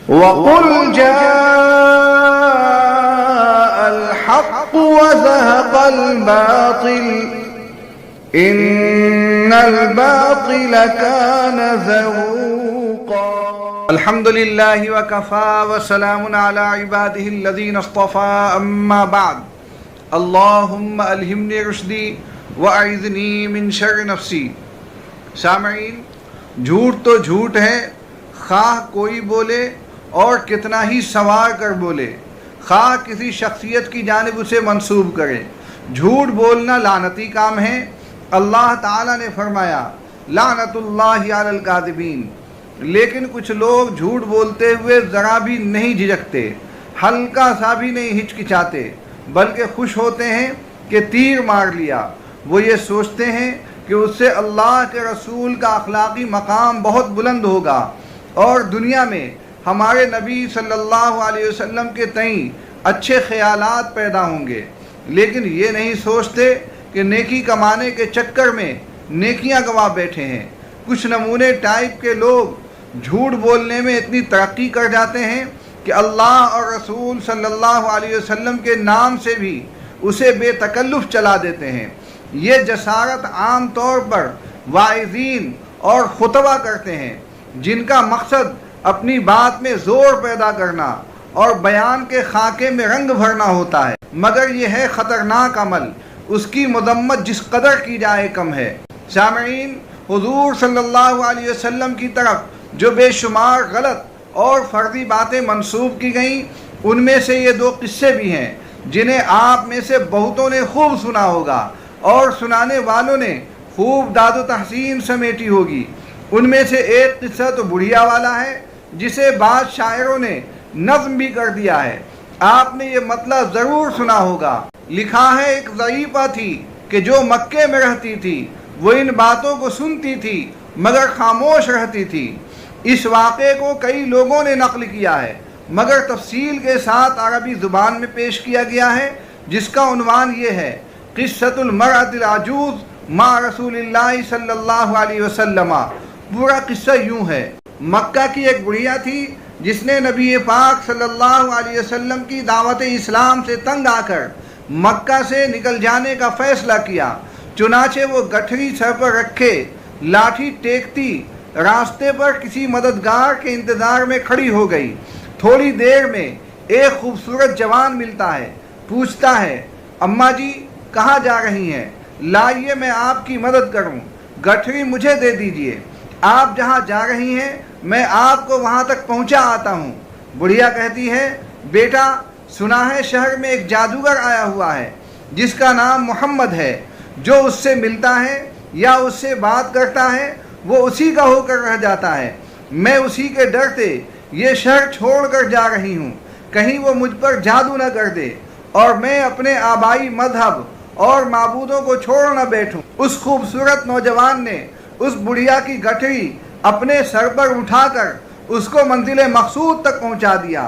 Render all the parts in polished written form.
وَقُلْ جَاءَ الْحَقُّ وَزَهَقَ الْبَاطِلُ إِنَّ الْبَاطِلَ كَانَ زَهُوقًا. الحمد للہ وکفى وسلام علی عباده الذین اصطفى اما بعد. اللہم الہمنی رشدی واعذنی من شر نفسی. سامعین، جھوٹ تو جھوٹ ہے، خواہ کوئی بولے اور کتنا ہی سنوار کر بولے، خواہ کسی شخصیت کی جانب اسے منسوب کرے. جھوٹ بولنا لعنتی کام ہے. اللہ تعالیٰ نے فرمایا لعنت اللہ علی الکاذبین. لیکن کچھ لوگ جھوٹ بولتے ہوئے ذرا بھی نہیں جھجکتے، ہلکا سا بھی نہیں ہچکچاتے، بلکہ خوش ہوتے ہیں کہ تیر مار لیا. وہ یہ سوچتے ہیں کہ اس سے اللہ کے رسول کا اخلاقی مقام بہت بلند ہوگا اور دنیا میں ہمارے نبی صلی اللہ علیہ وسلم کے تئیں اچھے خیالات پیدا ہوں گے. لیکن یہ نہیں سوچتے کہ نیکی کمانے کے چکر میں نیکیاں گنوا بیٹھے ہیں. کچھ نمونے ٹائپ کے لوگ جھوٹ بولنے میں اتنی ترقی کر جاتے ہیں کہ اللہ اور رسول صلی اللہ علیہ وسلم کے نام سے بھی اسے بے تکلف چلا دیتے ہیں. یہ جسارت عام طور پر واعظین اور خطبہ کرتے ہیں، جن کا مقصد اپنی بات میں زور پیدا کرنا اور بیان کے خاکے میں رنگ بھرنا ہوتا ہے. مگر یہ ہے خطرناک عمل، اس کی مذمت جس قدر کی جائے کم ہے. سامعین، حضور صلی اللہ علیہ وسلم کی طرف جو بے شمار غلط اور فرضی باتیں منسوب کی گئیں، ان میں سے یہ دو قصے بھی ہیں جنہیں آپ میں سے بہتوں نے خوب سنا ہوگا اور سنانے والوں نے خوب داد و تحسین سمیٹی ہوگی. ان میں سے ایک قصہ تو بڑھیا والا ہے جسے بعض شاعروں نے نظم بھی کر دیا ہے. آپ نے یہ مطلب ضرور سنا ہوگا. لکھا ہے ایک ضعیفہ تھی کہ جو مکے میں رہتی تھی، وہ ان باتوں کو سنتی تھی مگر خاموش رہتی تھی. اس واقعے کو کئی لوگوں نے نقل کیا ہے مگر تفصیل کے ساتھ عربی زبان میں پیش کیا گیا ہے، جس کا عنوان یہ ہے قصۃ المرأۃ العجوز مع رسول اللہ صلی اللہ علیہ وسلم. پورا قصہ یوں ہے. مکہ کی ایک بڑھیا تھی جس نے نبی پاک صلی اللہ علیہ وسلم کی دعوت اسلام سے تنگ آ کر مکہ سے نکل جانے کا فیصلہ کیا. چنانچہ وہ گٹھری سر پر رکھے لاٹھی ٹیکتی راستے پر کسی مددگار کے انتظار میں کھڑی ہو گئی. تھوڑی دیر میں ایک خوبصورت جوان ملتا ہے. پوچھتا ہے، اماں جی کہاں جا رہی ہیں؟ لائیے میں آپ کی مدد کروں. گٹھری مجھے دے دیجئے، آپ جہاں جا رہی ہیں میں آپ کو وہاں تک پہنچا آتا ہوں. بڑھیا کہتی ہے، بیٹا سنا ہے شہر میں ایک جادوگر آیا ہوا ہے جس کا نام محمد ہے. جو اس سے ملتا ہے یا اس سے بات کرتا ہے وہ اسی کا ہو کر رہ جاتا ہے. میں اسی کے ڈر سے یہ شہر چھوڑ کر جا رہی ہوں، کہیں وہ مجھ پر جادو نہ کر دے اور میں اپنے آبائی مذہب اور معبودوں کو چھوڑ نہ بیٹھوں. اس خوبصورت نوجوان نے اس بڑھیا کی گٹھری اپنے سر پر اٹھا کر اس کو منزل مقصود تک پہنچا دیا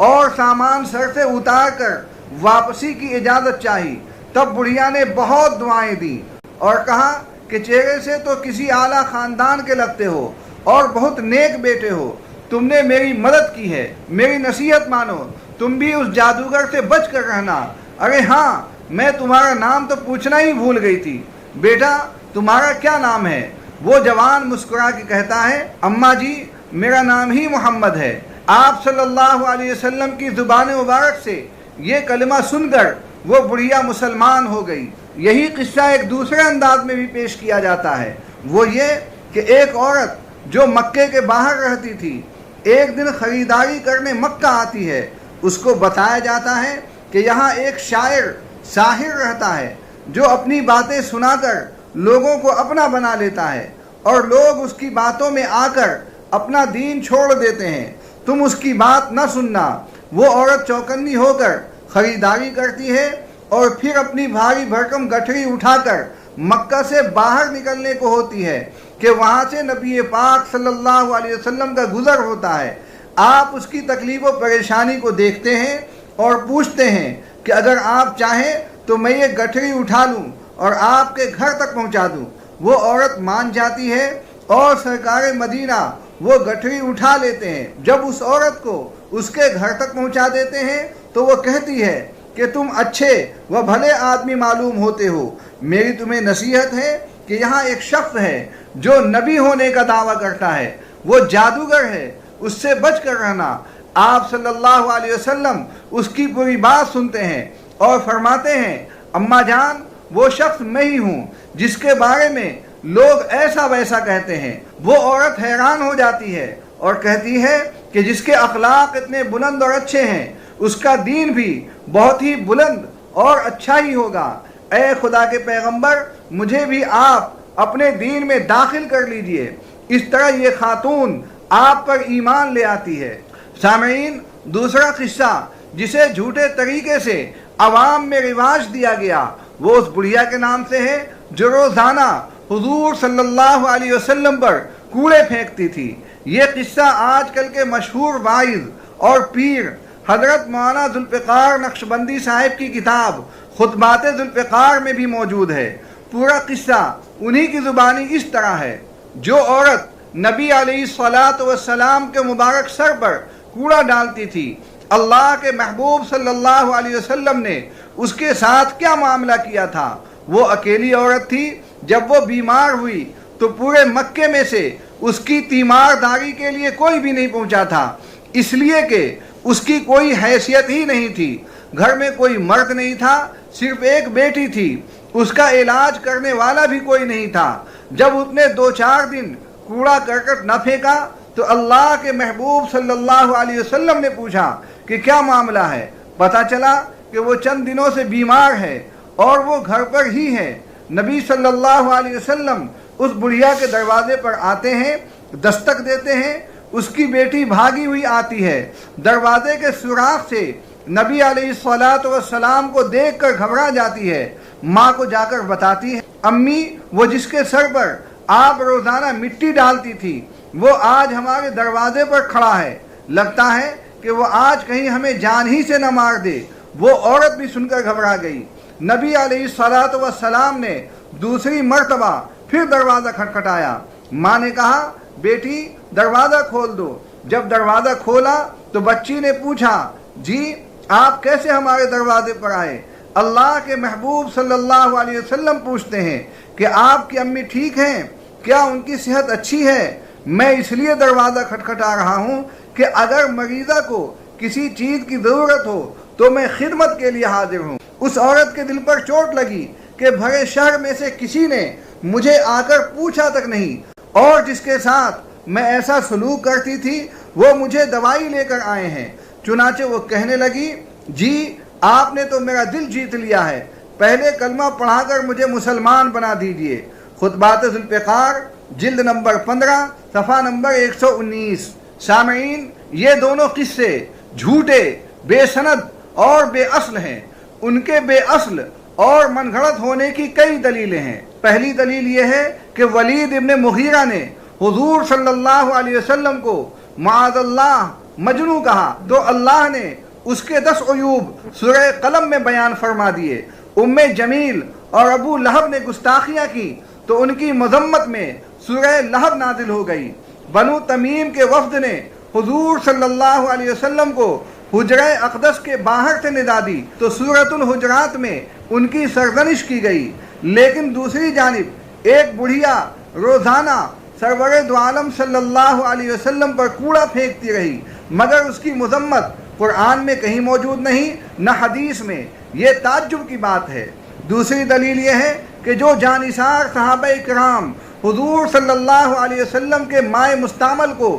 اور سامان سر سے اتار کر واپسی کی اجازت چاہی. تب بڑھیا نے بہت دعائیں دیں اور کہا کہ چہرے سے تو کسی اعلیٰ خاندان کے لگتے ہو اور بہت نیک بیٹے ہو. تم نے میری مدد کی ہے، میری نصیحت مانو، تم بھی اس جادوگر سے بچ کر رہنا. ارے ہاں، میں تمہارا نام تو پوچھنا ہی بھول گئی تھی. بیٹا تمہارا کیا نام ہے؟ وہ جوان مسکرا کے کہتا ہے، اماں جی میرا نام ہی محمد ہے. آپ صلی اللہ علیہ وسلم کی زبان مبارک سے یہ کلمہ سن کر وہ بڑھیا مسلمان ہو گئی. یہی قصہ ایک دوسرے انداز میں بھی پیش کیا جاتا ہے. وہ یہ کہ ایک عورت جو مکے کے باہر رہتی تھی ایک دن خریداری کرنے مکہ آتی ہے. اس کو بتایا جاتا ہے کہ یہاں ایک شاعر ساحر رہتا ہے جو اپنی باتیں سنا کر لوگوں کو اپنا بنا لیتا ہے اور لوگ اس کی باتوں میں آ کر اپنا دین چھوڑ دیتے ہیں. تم اس کی بات نہ سننا. وہ عورت چوکنی ہو کر خریداری کرتی ہے اور پھر اپنی بھاری بھرکم گٹھری اٹھا کر مکہ سے باہر نکلنے کو ہوتی ہے کہ وہاں سے نبی پاک صلی اللہ علیہ وسلم کا گزر ہوتا ہے. آپ اس کی تکلیف و پریشانی کو دیکھتے ہیں اور پوچھتے ہیں کہ اگر آپ چاہیں تو میں یہ گٹھری اٹھا لوں اور آپ کے گھر تک پہنچا دوں. وہ عورت مان جاتی ہے اور سرکار مدینہ وہ گٹھری اٹھا لیتے ہیں، جب اس عورت کو اس کے گھر تک پہنچا دیتے ہیں تو وہ کہتی ہے کہ تم اچھے و بھلے آدمی معلوم ہوتے ہو، میری تمہیں نصیحت ہے کہ یہاں ایک شخص ہے جو نبی ہونے کا دعویٰ کرتا ہے، وہ جادوگر ہے، اس سے بچ کر رہنا۔ آپ صلی اللہ علیہ وسلم اس کی پوری بات سنتے ہیں اور فرماتے ہیں اماں جان وہ شخص میں ہی ہوں جس کے بارے میں لوگ ایسا ویسا کہتے ہیں۔ وہ عورت حیران ہو جاتی ہے اور کہتی ہے کہ جس کے اخلاق اتنے بلند اور اچھے ہیں اس کا دین بھی بہت ہی بلند اور اچھا ہی ہوگا۔ اے خدا کے پیغمبر مجھے بھی آپ اپنے دین میں داخل کر لیجئے۔ اس طرح یہ خاتون آپ پر ایمان لے آتی ہے۔ سامعین، دوسرا قصہ جسے جھوٹے طریقے سے عوام میں رواج دیا گیا وہ اس بڑھیا کے نام سے ہے جو روزانہ حضور صلی اللہ علیہ وسلم پر کوڑے پھینکتی تھی۔ یہ قصہ آج کل کے مشہور واعظ اور پیر حضرت مولانا ذوالفقار نقشبندی صاحب کی کتاب خطبات ذوالفقار میں بھی موجود ہے۔ پورا قصہ انہی کی زبانی اس طرح ہے، جو عورت نبی علیہ السلام کے مبارک سر پر کوڑا ڈالتی تھی، اللہ کے محبوب صلی اللہ علیہ وسلم نے اس کے ساتھ کیا معاملہ کیا تھا۔ وہ اکیلی عورت تھی، جب وہ بیمار ہوئی تو پورے مکے میں سے اس کی تیمارداری کے لیے کوئی بھی نہیں پہنچا تھا، اس لیے کہ اس کی کوئی حیثیت ہی نہیں تھی، گھر میں کوئی مرد نہیں تھا، صرف ایک بیٹی تھی، اس کا علاج کرنے والا بھی کوئی نہیں تھا۔ جب اس نے 2-4 دن کوڑا کرکٹ نہ پھینکا تو اللہ کے محبوب صلی اللہ علیہ وسلم نے پوچھا کہ کیا معاملہ ہے۔ پتہ چلا کہ وہ چند دنوں سے بیمار ہے اور وہ گھر پر ہی ہے۔ نبی صلی اللہ علیہ وسلم اس بڑھیا کے دروازے پر آتے ہیں، دستک دیتے ہیں، اس کی بیٹی بھاگی ہوئی آتی ہے، دروازے کے سوراخ سے نبی علیہ السلام کو دیکھ کر گھبرا جاتی ہے، ماں کو جا کر بتاتی ہے امی وہ جس کے سر پر آپ روزانہ مٹی ڈالتی تھی وہ آج ہمارے دروازے پر کھڑا ہے، لگتا ہے کہ وہ آج کہیں ہمیں جان ہی سے نہ مار دے۔ وہ عورت بھی سن کر گھبرا گئی۔ نبی علیہ السلام نے دوسری مرتبہ پھر دروازہ کھٹکھٹایا۔ ماں نے کہا بیٹی دروازہ کھول دو۔ جب دروازہ کھولا تو بچی نے پوچھا جی آپ کیسے ہمارے دروازے پر آئے؟ اللہ کے محبوب صلی اللہ علیہ وسلم پوچھتے ہیں کہ آپ کی امی ٹھیک ہیں؟ کیا ان کی صحت اچھی ہے؟ میں اس لیے دروازہ کھٹکھٹا رہا ہوں کہ اگر مریضہ کو کسی چیز کی ضرورت ہو تو میں خدمت کے لیے حاضر ہوں۔ اس عورت کے دل پر چوٹ لگی کہ بھرے شہر میں سے کسی نے مجھے آ کر پوچھا تک نہیں، اور جس کے ساتھ میں ایسا سلوک کرتی تھی وہ مجھے دوائی لے کر آئے ہیں۔ چنانچہ وہ کہنے لگی جی آپ نے تو میرا دل جیت لیا ہے، پہلے کلمہ پڑھا کر مجھے مسلمان بنا دیجئے۔ خطبات ذوالفقار جلد نمبر 15 صفحہ نمبر 119۔ سامعین، یہ دونوں قصے جھوٹے، بے سند اور بے اصل ہیں۔ ان کے بے اصل اور من گھڑت ہونے کی کئی دلیلیں ہیں۔ پہلی دلیل یہ ہے کہ ولید ابن مغیرہ نے حضور صلی اللہ علیہ وسلم کو معاذ اللہ مجنون کہا تو اللہ نے اس کے 10 عیوب سورہ قلم میں بیان فرما دیے۔ ام جمیل اور ابو لہب نے گستاخیاں کی تو ان کی مذمت میں سورہ لہب نازل ہو گئی۔ بنو تمیم کے وفد نے حضور صلی اللہ علیہ وسلم کو حجرہ اقدس کے باہر سے ندا دی تو سورۃ الحجرات میں ان کی سرزنش کی گئی۔ لیکن دوسری جانب ایک بڑھیا روزانہ سرور دو عالم صلی اللہ علیہ وسلم پر کوڑا پھینکتی رہی، مگر اس کی مذمت قرآن میں کہیں موجود نہیں نہ حدیث میں۔ یہ تعجب کی بات ہے۔ دوسری دلیل یہ ہے کہ جو جانثار صحابہ کرام حضور صلی اللہ علیہ وسلم کے مائع مستعمل کو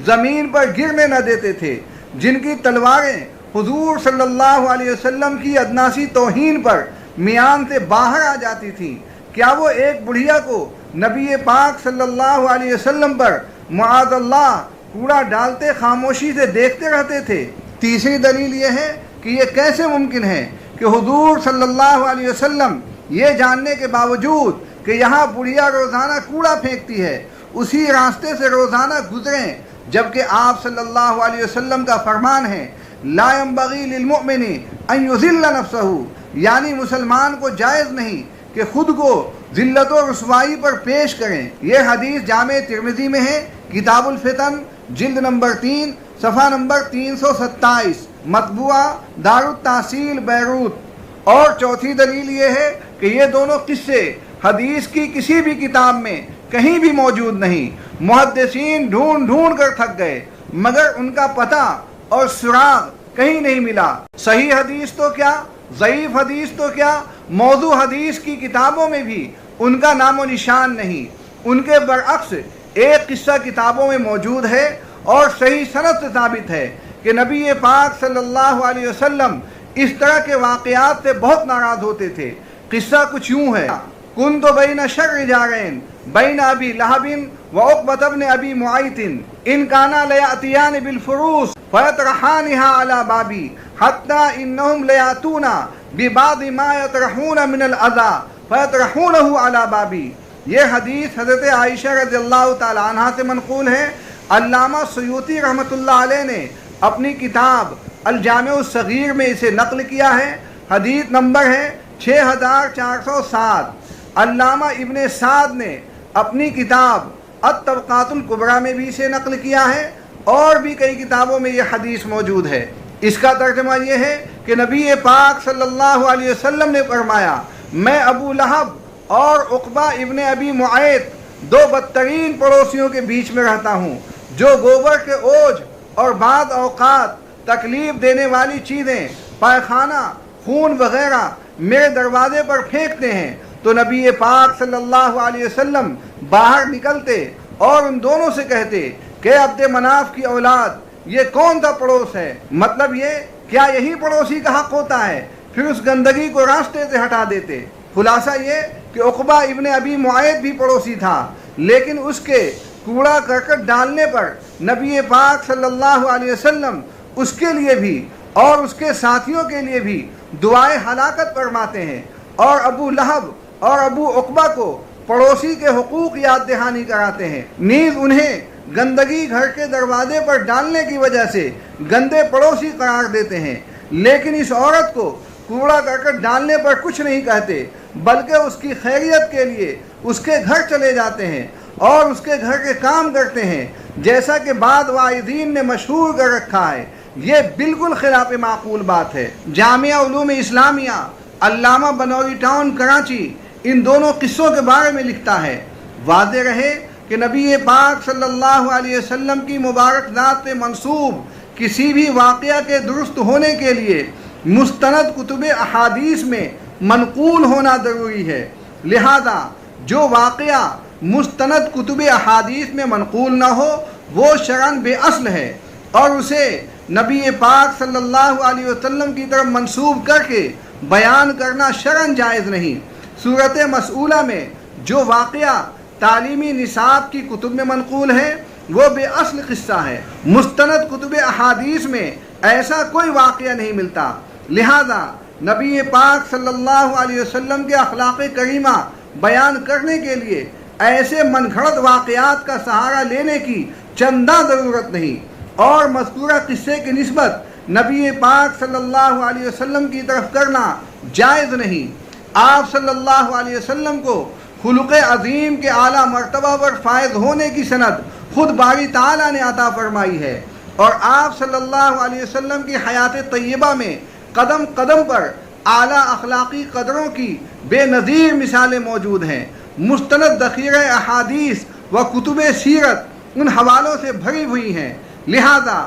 زمین پر گرنے نہ دیتے تھے، جن کی تلواریں حضور صلی اللہ علیہ وسلم کی ادناسی توہین پر میان سے باہر آ جاتی تھیں، کیا وہ ایک بڑھیا کو نبی پاک صلی اللہ علیہ وسلم پر معاذ اللہ کوڑا ڈالتے خاموشی سے دیکھتے رہتے تھے؟ تیسری دلیل یہ ہے کہ یہ کیسے ممکن ہے کہ حضور صلی اللہ علیہ وسلم یہ جاننے کے باوجود کہ یہاں بڑھیا روزانہ کوڑا پھینکتی ہے اسی راستے سے روزانہ گزریں، جبکہ آپ صلی اللہ علیہ وسلم کا فرمان ہے لا ينبغي للمؤمن ان يذل نفسه، یعنی مسلمان کو جائز نہیں کہ خود کو ذلت و رسوائی پر پیش کریں۔ یہ حدیث جامع ترمذی میں ہے، کتاب الفتن جلد نمبر 3 صفحہ نمبر 327، مطبوعہ دار التحصیل بیروت۔ اور چوتھی دلیل یہ ہے کہ یہ دونوں قصے حدیث کی کسی بھی کتاب میں کہیں بھی موجود نہیں۔ محدثین ڈھونڈ ڈھونڈ کر تھک گئے مگر ان کا پتہ اور سراغ کہیں نہیں ملا۔ صحیح حدیث تو کیا، ضعیف حدیث تو کیا، موضوع حدیث کی کتابوں میں بھی ان کا نام و نشان نہیں۔ ان کے برعکس ایک قصہ کتابوں میں موجود ہے اور صحیح سند سے ثابت ہے کہ نبی پاک صلی اللہ علیہ وسلم اس طرح کے واقعات سے بہت ناراض ہوتے تھے۔ قصہ کچھ یوں ہے، کنت بین شر جارین بین ابی لہب و عقبۃ بن ابی معیط ان کانا لیاتیان بالفروس فیطرحانها علی بابی حتی انہم لیاتونا ببعض ما یطرحون من الاذی فیطرحونہ علی بابی۔ یہ حدیث حضرت عائشہ رضی اللہ تعالی عنہ سے منقول ہے۔ علامہ سیوطی رحمۃ اللہ علیہ نے اپنی کتاب الجامع الصغیر میں اسے نقل کیا ہے۔ حدیث نمبر ہے 6407۔ علامہ ابن سعد نے اپنی کتاب الطبقات الکبریٰ میں بھی اسے نقل کیا ہے، اور بھی کئی کتابوں میں یہ حدیث موجود ہے۔ اس کا ترجمہ یہ ہے کہ نبی پاک صلی اللہ علیہ وسلم نے فرمایا، میں ابو لہب اور عقبہ ابن ابی معیط دو بدترین پڑوسیوں کے بیچ میں رہتا ہوں، جو گوبر کے اوج اور بعض اوقات تکلیف دینے والی چیزیں، پائخانہ، خون وغیرہ میرے دروازے پر پھینکتے ہیں۔ تو نبی پاک صلی اللہ علیہ وسلم باہر نکلتے اور ان دونوں سے کہتے کہ عبد مناف کی اولاد، یہ کون سا پڑوس ہے؟ مطلب یہ کیا یہی پڑوسی کا حق ہوتا ہے؟ پھر اس گندگی کو راستے سے ہٹا دیتے۔ خلاصہ یہ کہ عقبہ ابن ابی معیط بھی پڑوسی تھا، لیکن اس کے کوڑا کرکٹ ڈالنے پر نبی پاک صلی اللہ علیہ وسلم اس کے لیے بھی اور اس کے ساتھیوں کے لیے بھی دعائے ہلاکت فرماتے ہیں، اور ابو لہب اور ابو عقبہ کو پڑوسی کے حقوق یاد دہانی کراتے ہیں، نیز انہیں گندگی گھر کے دروازے پر ڈالنے کی وجہ سے گندے پڑوسی قرار دیتے ہیں۔ لیکن اس عورت کو کوڑا کرکٹ ڈالنے پر کچھ نہیں کہتے، بلکہ اس کی خیریت کے لیے اس کے گھر چلے جاتے ہیں اور اس کے گھر کے کام کرتے ہیں، جیسا کہ بعض واعظین نے مشہور کر رکھا ہے۔ یہ بالکل خلاف معقول بات ہے۔ جامعہ علوم اسلامیہ علامہ بنوری ٹاؤن کراچی ان دونوں قصوں کے بارے میں لکھتا ہے، واضح رہے کہ نبی پاک صلی اللہ علیہ وسلم کی مبارک ذات سے منسوب کسی بھی واقعہ کے درست ہونے کے لیے مستند کتب احادیث میں منقول ہونا ضروری ہے۔ لہذا جو واقعہ مستند کتب احادیث میں منقول نہ ہو وہ شرعاً بے اصل ہے، اور اسے نبی پاک صلی اللہ علیہ وسلم کی طرف منسوب کر کے بیان کرنا شرعاً جائز نہیں۔ صورت مسئولہ میں جو واقعہ تعلیمی نصاب کی کتب میں منقول ہے وہ بے اصل قصہ ہے۔ مستند کتب احادیث میں ایسا کوئی واقعہ نہیں ملتا۔ لہذا نبی پاک صلی اللہ علیہ وسلم کے اخلاق کریمہ بیان کرنے کے لیے ایسے من گھڑت واقعات کا سہارا لینے کی چندہ ضرورت نہیں، اور مذکورہ قصے کی نسبت نبی پاک صلی اللہ علیہ وسلم کی طرف کرنا جائز نہیں۔ آپ صلی اللہ علیہ وسلم کو خلق عظیم کے اعلیٰ مرتبہ پر فائز ہونے کی سند خود باری تعالیٰ نے عطا فرمائی ہے، اور آپ صلی اللہ علیہ وسلم کی حیات طیبہ میں قدم قدم پر اعلیٰ اخلاقی قدروں کی بے نظیر مثالیں موجود ہیں۔ مستند ذخیرہ احادیث و کتب سیرت ان حوالوں سے بھری ہوئی ہیں۔ لہذا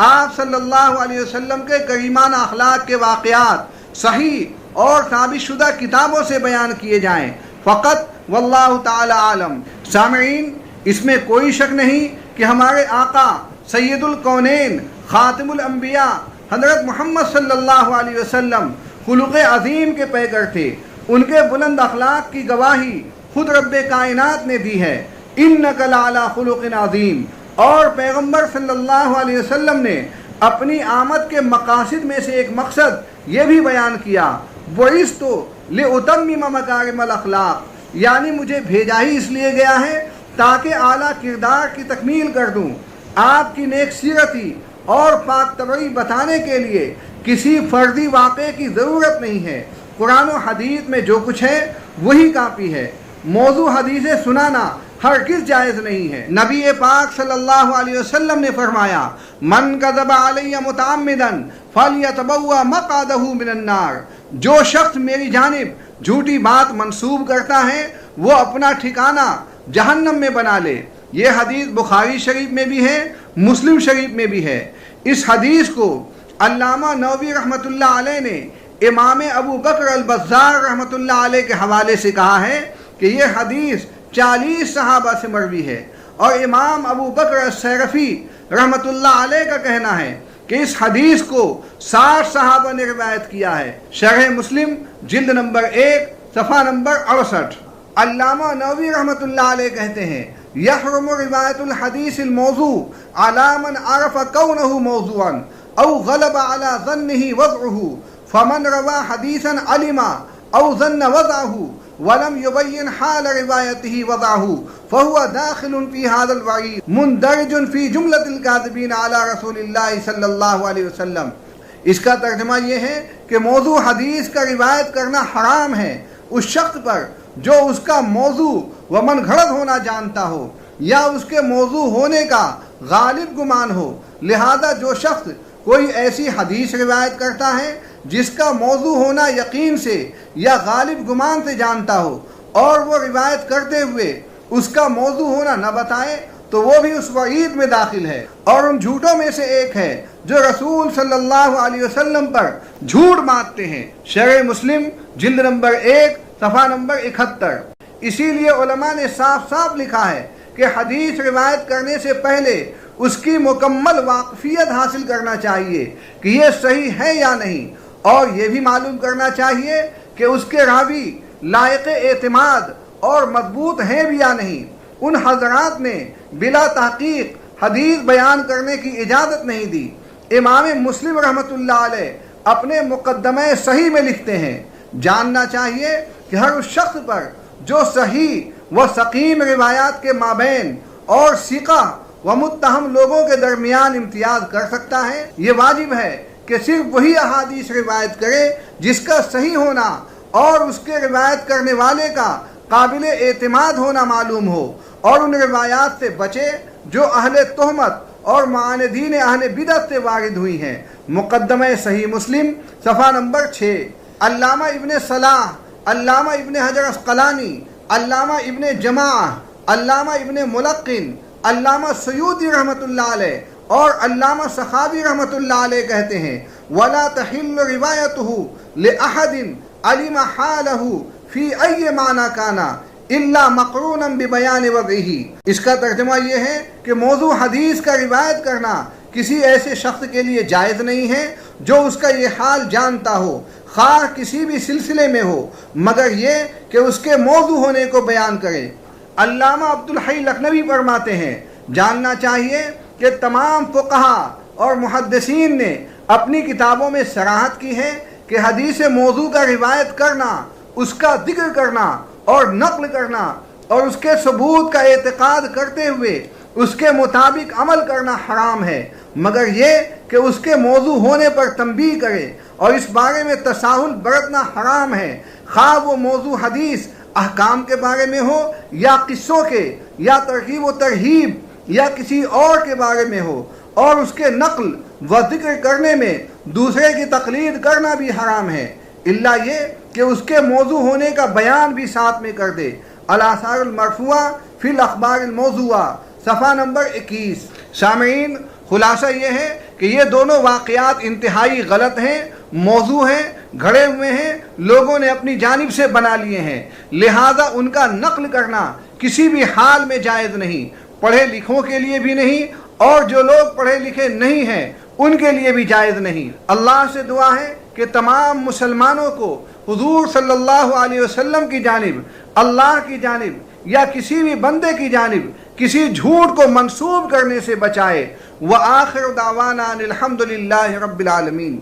آپ صلی اللہ علیہ وسلم کے کریمانہ اخلاق کے واقعات صحیح اور ثابت شدہ کتابوں سے بیان کیے جائیں فقط، واللہ تعالی عالم۔ سامعین، اس میں کوئی شک نہیں کہ ہمارے آقا سید الکونین خاتم الانبیاء حضرت محمد صلی اللہ علیہ وسلم خلق عظیم کے پیکر تھے۔ ان کے بلند اخلاق کی گواہی خود رب کائنات نے دی ہے، انک لعلی خلق عظیم۔ اور پیغمبر صلی اللہ علیہ وسلم نے اپنی آمد کے مقاصد میں سے ایک مقصد یہ بھی بیان کیا، بعثت لأتمم مکارم الاخلاق، یعنی مجھے بھیجا ہی اس لیے گیا ہے تاکہ اعلیٰ کردار کی تکمیل کر دوں۔ آپ کی نیک سیرتی اور پاک طبعی بتانے کے لیے کسی فردی واقعے کی ضرورت نہیں ہے۔ قرآن و حدیث میں جو کچھ ہے وہی کافی ہے۔ موضوع حدیثیں سنانا ہرگز جائز نہیں ہے۔ نبی پاک صلی اللہ علیہ وسلم نے فرمایا من کذب علی متعمدا فلیتبوأ مقعدہ من النار، جو شخص میری جانب جھوٹی بات منسوب کرتا ہے وہ اپنا ٹھکانہ جہنم میں بنا لے۔ یہ حدیث بخاری شریف میں بھی ہے، مسلم شریف میں بھی ہے۔ اس حدیث کو علامہ نووی رحمۃ اللہ علیہ نے امام ابو بکر البزار رحمۃ اللہ علیہ کے حوالے سے کہا ہے کہ یہ حدیث 40 صحابہ سے مروی ہے، اور امام ابو بکر السیرفی رحمۃ اللہ علیہ کا کہنا ہے کہ اس حدیث کو 60 صحابہ نے روایت کیا ہے۔ شرح مسلم جلد نمبر 1 صفحہ نمبر 68۔ علامہ نووی رحمۃ اللہ علیہ کہتے ہیں یحرم روایت الحدیث الموضوع علی من عرف کونہ موضوعا او غلب علی ظنہ وضعہ، فمن روا حدیثا علم او ظن وضعہ ولم يبين حال روایته وضعه فهو داخل في هذا الوعيد مندرج في جملة الكاذبين على رسول الله صلی اللہ علیہ وسلم۔ اس کا ترجمہ یہ ہے کہ موضوع حدیث کا روایت کرنا حرام ہے اس شخص پر جو اس کا موضوع و من گھڑت ہونا جانتا ہو یا اس کے موضوع ہونے کا غالب گمان ہو۔ لہذا جو شخص کوئی ایسی حدیث روایت کرتا ہے جس کا موضوع ہونا یقین سے یا غالب گمان سے جانتا ہو اور وہ روایت کرتے ہوئے اس کا موضوع ہونا نہ بتائے تو وہ بھی اس وعید میں داخل ہے، اور ان جھوٹوں میں سے ایک ہے جو رسول صلی اللہ علیہ وسلم پر جھوٹ باندھتے ہیں۔ شرح مسلم جلد نمبر 1 صفحہ نمبر 71۔ اسی لیے علماء نے صاف صاف لکھا ہے کہ حدیث روایت کرنے سے پہلے اس کی مکمل واقفیت حاصل کرنا چاہیے کہ یہ صحیح ہے یا نہیں، اور یہ بھی معلوم کرنا چاہیے کہ اس کے راوی لائق اعتماد اور مضبوط ہیں بھی یا نہیں۔ ان حضرات نے بلا تحقیق حدیث بیان کرنے کی اجازت نہیں دی۔ امام مسلم رحمۃ اللہ علیہ اپنے مقدمہ صحیح میں لکھتے ہیں جاننا چاہیے کہ ہر اس شخص پر جو صحیح و سقیم روایات کے مابین اور ثقہ و متہم لوگوں کے درمیان امتیاز کر سکتا ہے، یہ واجب ہے کہ صرف وہی احادیث روایت کرے جس کا صحیح ہونا اور اس کے روایت کرنے والے کا قابل اعتماد ہونا معلوم ہو، اور ان روایات سے بچے جو اہل تہمت اور معاندین اہل بدعت سے وارد ہوئی ہیں۔ مقدمہ صحیح مسلم صفحہ نمبر 6۔ علامہ ابن صلاح، علامہ ابن حجر عسقلانی، علامہ ابن جماعہ، علامہ ابن ملقن، علامہ سیوطی رحمۃ اللہ علیہ اور علامہ سخاوی رحمۃ اللہ علیہ کہتے ہیں وَلَا تَحِلُّ رِوَایَتُهُ لِأَحَدٍ عَلِمَ حَالَهُ فِي أَيِّ مَعْنَى كَانَ إِلَّا مَقْرُونًا بِبَيَانِ وَضْعِهِ۔ اس کا ترجمہ یہ ہے کہ موضوع حدیث کا روایت کرنا کسی ایسے شخص کے لیے جائز نہیں ہے جو اس کا یہ حال جانتا ہو، خواہ کسی بھی سلسلے میں ہو، مگر یہ کہ اس کے موضوع ہونے کو بیان کرے۔ علامہ عبدالحی لکھنوی فرماتے ہیں جاننا چاہیے کہ تمام فقہا اور محدثین نے اپنی کتابوں میں صراحت کی ہے کہ حدیث موضوع کا روایت کرنا، اس کا ذکر کرنا اور نقل کرنا اور اس کے ثبوت کا اعتقاد کرتے ہوئے اس کے مطابق عمل کرنا حرام ہے، مگر یہ کہ اس کے موضوع ہونے پر تنبیہ کرے اور اس بارے میں تساہل برتنا حرام ہے، خواہ وہ موضوع حدیث احکام کے بارے میں ہو یا قصوں کے یا ترغیب و ترہیب یا کسی اور کے بارے میں ہو، اور اس کے نقل و ذکر کرنے میں دوسرے کی تقلید کرنا بھی حرام ہے، الا یہ کہ اس کے موضوع ہونے کا بیان بھی ساتھ میں کر دے۔ الآثار المرفوعہ فی الاخبار الموضوعہ صفحہ نمبر 21۔ سامعین، خلاصہ یہ ہے کہ یہ دونوں واقعات انتہائی غلط ہیں، موضوع ہیں، گھڑے ہوئے ہیں، لوگوں نے اپنی جانب سے بنا لیے ہیں، لہذا ان کا نقل کرنا کسی بھی حال میں جائز نہیں، پڑھے لکھوں کے لیے بھی نہیں، اور جو لوگ پڑھے لکھے نہیں ہیں ان کے لیے بھی جائز نہیں۔ اللہ سے دعا ہے کہ تمام مسلمانوں کو حضور صلی اللہ علیہ وسلم کی جانب، اللہ کی جانب یا کسی بھی بندے کی جانب کسی جھوٹ کو منسوب کرنے سے بچائے۔ وآخر دعوانا الحمد للہ رب العالمین۔